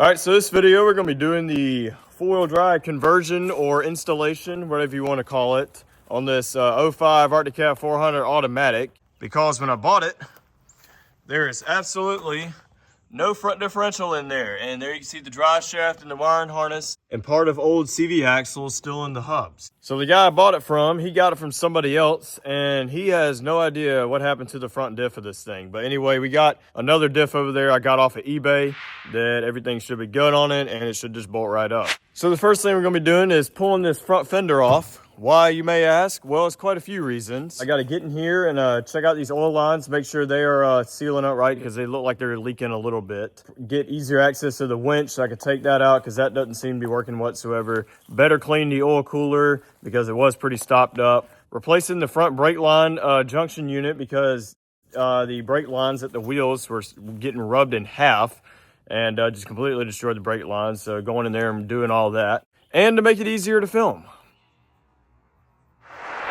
All right, so this video we're going to be doing the four-wheel drive conversion or installation, whatever you want to call it, on this 05 Arctic Cat 400 automatic. Because when I bought it, there is absolutely no front differential in there. And there you can see the drive shaft and the wiring harness and part of old CV axles still in the hubs. So the guy I bought it from, he got it from somebody else and he has no idea what happened to the front diff of this thing. But anyway, we got another diff over there I got off of eBay that everything should be good on it and it should just bolt right up. So the first thing we're gonna be doing is pulling this front fender off. Why, you may ask? Well, it's quite a few reasons. I got to get in here and check out these oil lines, make sure they are sealing up right because they look like they're leaking a little bit. Get easier access to the winch so I could take that out because that doesn't seem to be working whatsoever. Better clean the oil cooler because it was pretty stopped up. Replacing the front brake line junction unit because the brake lines at the wheels were getting rubbed in half and just completely destroyed the brake lines. So going in there and doing all that. And to make it easier to film.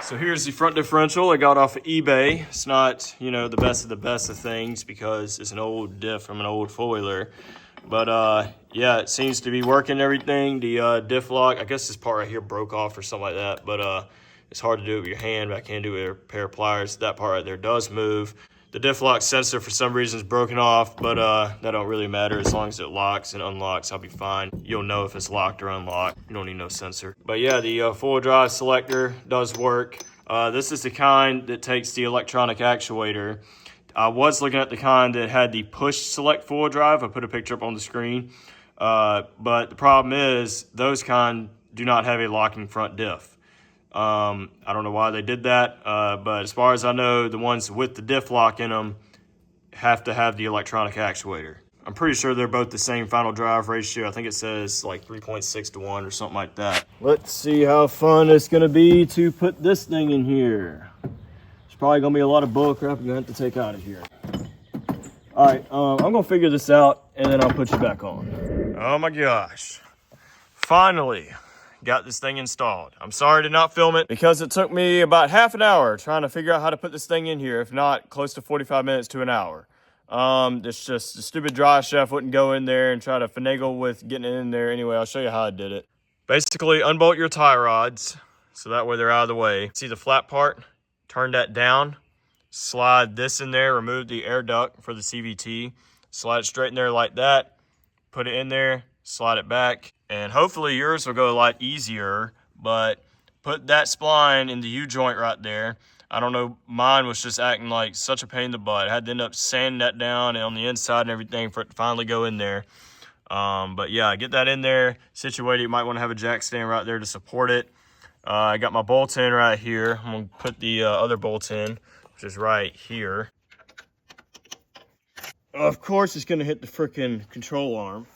So here's the front differential I got off of eBay. It's not, you know, the best of things because it's an old diff from an old four-wheeler. But yeah, it seems to be working everything. The diff lock, I guess this part right here broke off or something like that. But it's hard to do it with your hand, but I can do it with a pair of pliers. That part right there does move. The diff lock sensor for some reason is broken off, but that don't really matter. As long as it locks and unlocks, I'll be fine. You'll know if it's locked or unlocked. You don't need no sensor. But yeah, the four-wheel drive selector does work. This is the kind that takes the electronic actuator. I was looking at the kind that had the push select four-wheel drive. I put a picture up on the screen. But the problem is those kind do not have a locking front diff. I don't know why they did that, but as far as I know, the ones with the diff lock in them have to have the electronic actuator. I'm pretty sure they're both the same final drive ratio. I think it says like 3.6 to 1 or something like that. Let's see how fun it's going to be to put this thing in here. There's probably going to be a lot of bull crap I'm going to have to take out of here. All right, I'm going to figure this out and then I'll put you back on. Oh my gosh. Finally got this thing installed. I'm sorry to not film it because it took me about half an hour trying to figure out how to put this thing in here, if not close to 45 minutes to an hour. It's just the stupid drive shaft wouldn't go in there and try to finagle with getting it in there. Anyway, I'll show you how I did it. Basically, unbolt your tie rods so that way they're out of the way. See the flat part? Turn that down. Slide this in there. Remove the air duct for the CVT. Slide it straight in there like that. Put it in there. Slide it back. And hopefully yours will go a lot easier, but put that spline in the U-joint right there. I don't know, mine was just acting like such a pain in the butt. I had to end up sanding that down and on the inside and everything for it to finally go in there. But yeah, get that in there, situated. You might want to have a jack stand right there to support it. I got my bolt in right here. I'm going to put the other bolt in, which is right here. Of course, it's going to hit the frickin' control arm.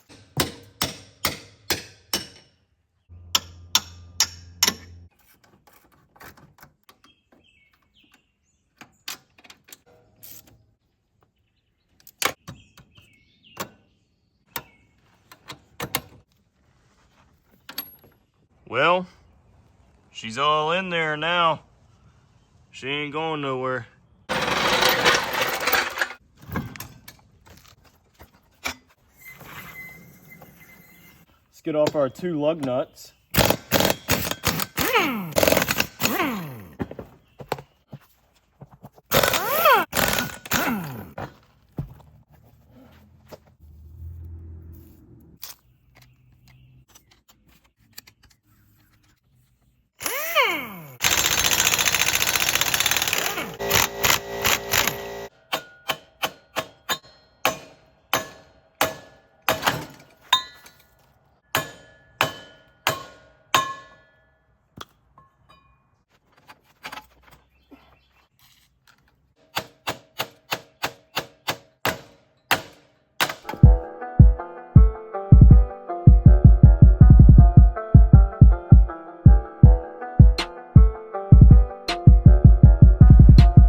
Well, she's all in there now. She ain't going nowhere. Let's get off our two lug nuts.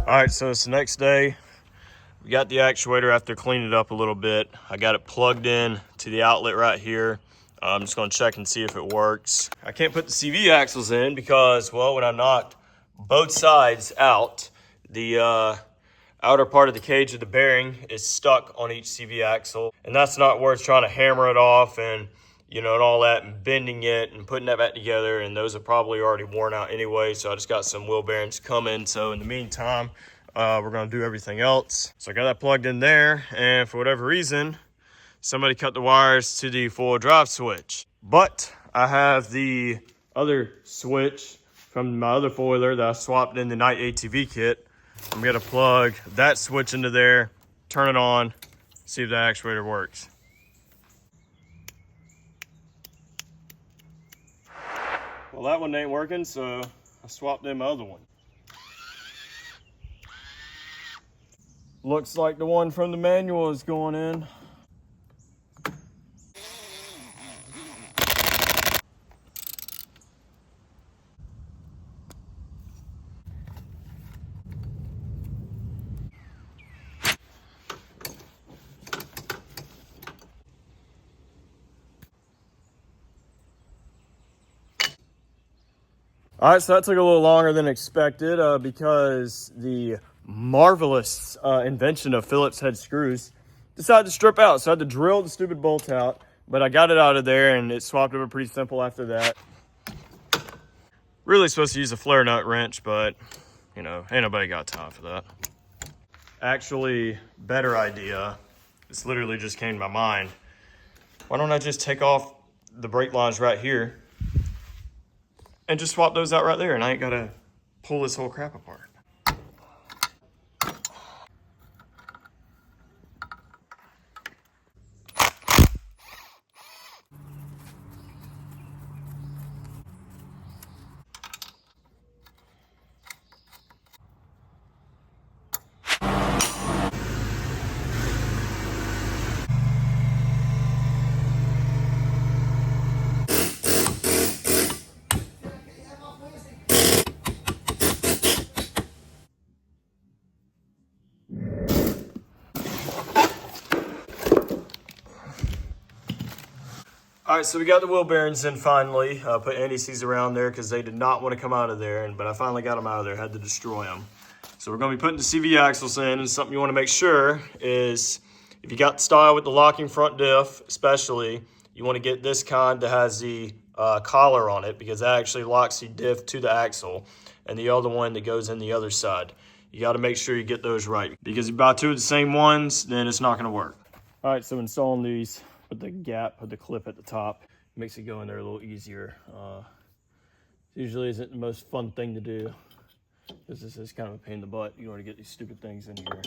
All right, so it's the next day. We got the actuator after cleaning it up a little bit. I got it plugged in to the outlet right here. I'm just gonna check and see if it works. I can't put the CV axles in because, well, when I knocked both sides out, the outer part of the cage of the bearing is stuck on each CV axle, and that's not worth trying to hammer it off and, you know, and all that, and bending it and putting that back together, and those are probably already worn out anyway, so I just got some wheel bearings coming. So in the meantime, we're gonna do everything else. So I got that plugged in there, and for whatever reason, somebody cut the wires to the four-wheel drive switch. But I have the other switch from my other four-wheeler that I swapped in the night ATV kit. I'm gonna plug that switch into there, turn it on, see if the actuator works. Well, that one ain't working, so I swapped in my other one. Looks like the one from the manual is going in. All right, so that took a little longer than expected because the marvelous invention of Phillips head screws decided to strip out. So I had to drill the stupid bolt out, but I got it out of there and it swapped over pretty simple after that. Really supposed to use a flare nut wrench, but you know, ain't nobody got time for that. Actually, better idea. This literally just came to my mind. Why don't I just take off the brake lines right here and just swap those out right there, and I ain't gotta pull this whole crap apart. All right, so we got the wheel bearings in finally. Put anti-seize around there because they did not want to come out of there, but I finally got them out of there, had to destroy them. So we're gonna be putting the CV axles in, and something you wanna make sure is, if you got the style with the locking front diff, especially, you wanna get this kind that has the collar on it, because that actually locks the diff to the axle, and the other one that goes in the other side. You gotta make sure you get those right, because if you buy two of the same ones, then it's not gonna work. All right, so installing these, put the clip at the top, makes it go in there a little easier. Usually isn't the most fun thing to do, because this is kind of a pain in the butt. You want to get these stupid things in here.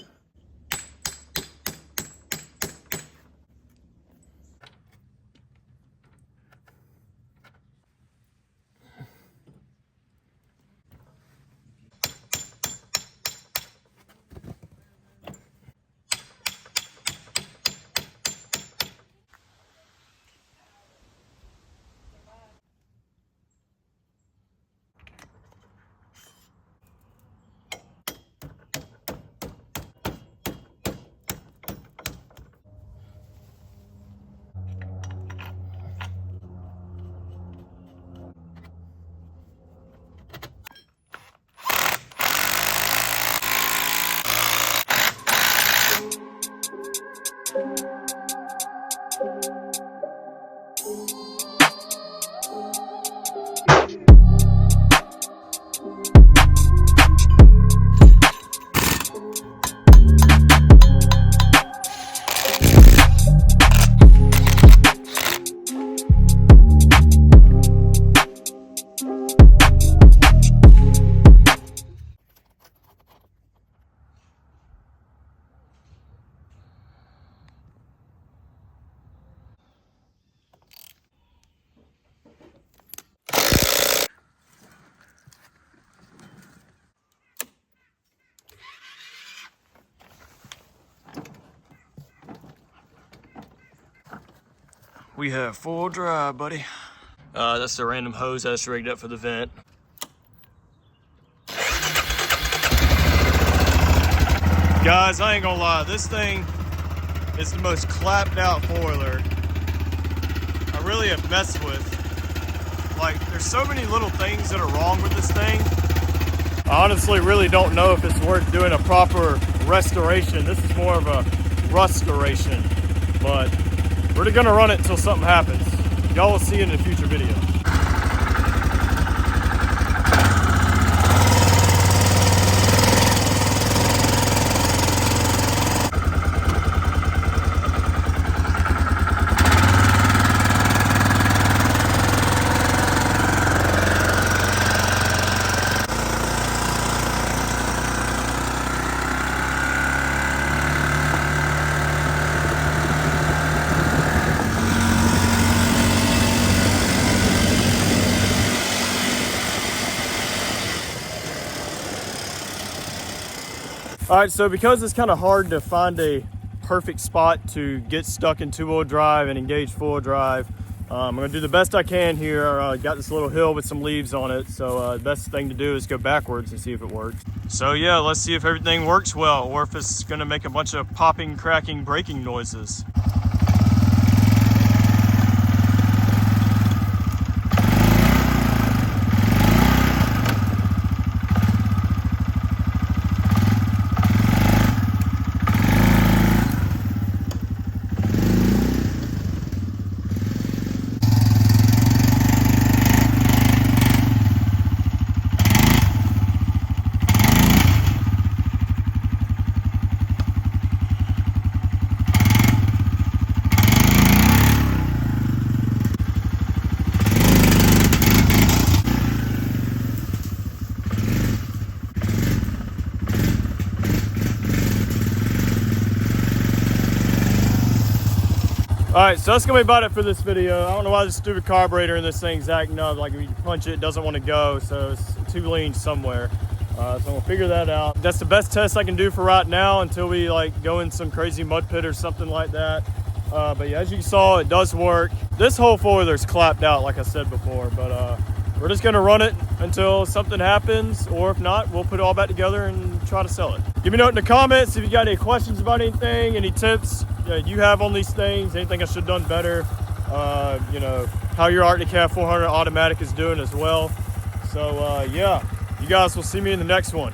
We have full drive, buddy. That's the random hose that's rigged up for the vent. Guys, I ain't gonna lie, this thing is the most clapped out four-wheeler I really have messed with. Like, there's so many little things that are wrong with this thing. I honestly really don't know if it's worth doing a proper restoration. This is more of a restoration, but we're gonna run it until something happens. Y'all will see it in a future video. All right, so because it's kind of hard to find a perfect spot to get stuck in two-wheel drive and engage four-wheel drive, I'm gonna do the best I can here. Got this little hill with some leaves on it, so the best thing to do is go backwards and see if it works. So yeah, let's see if everything works well, or if it's gonna make a bunch of popping, cracking, braking noises. All right, so that's gonna be about it for this video. I don't know why this stupid carburetor in this thing's acting up. Like, when you punch it, it doesn't want to go, so it's too lean somewhere. So we'll figure that out. That's the best test I can do for right now until we like go in some crazy mud pit or something like that. But yeah, as you saw, it does work. This whole four-wheeler's clapped out, like I said before, but we're just gonna run it until something happens, or if not, we'll put it all back together and try to sell it. Give me a note in the comments if you got any questions about anything, any tips you have on these things, anything I should have done better, you know, how your Arctic Cat 400 automatic is doing as well. So yeah, you guys will see me in the next one.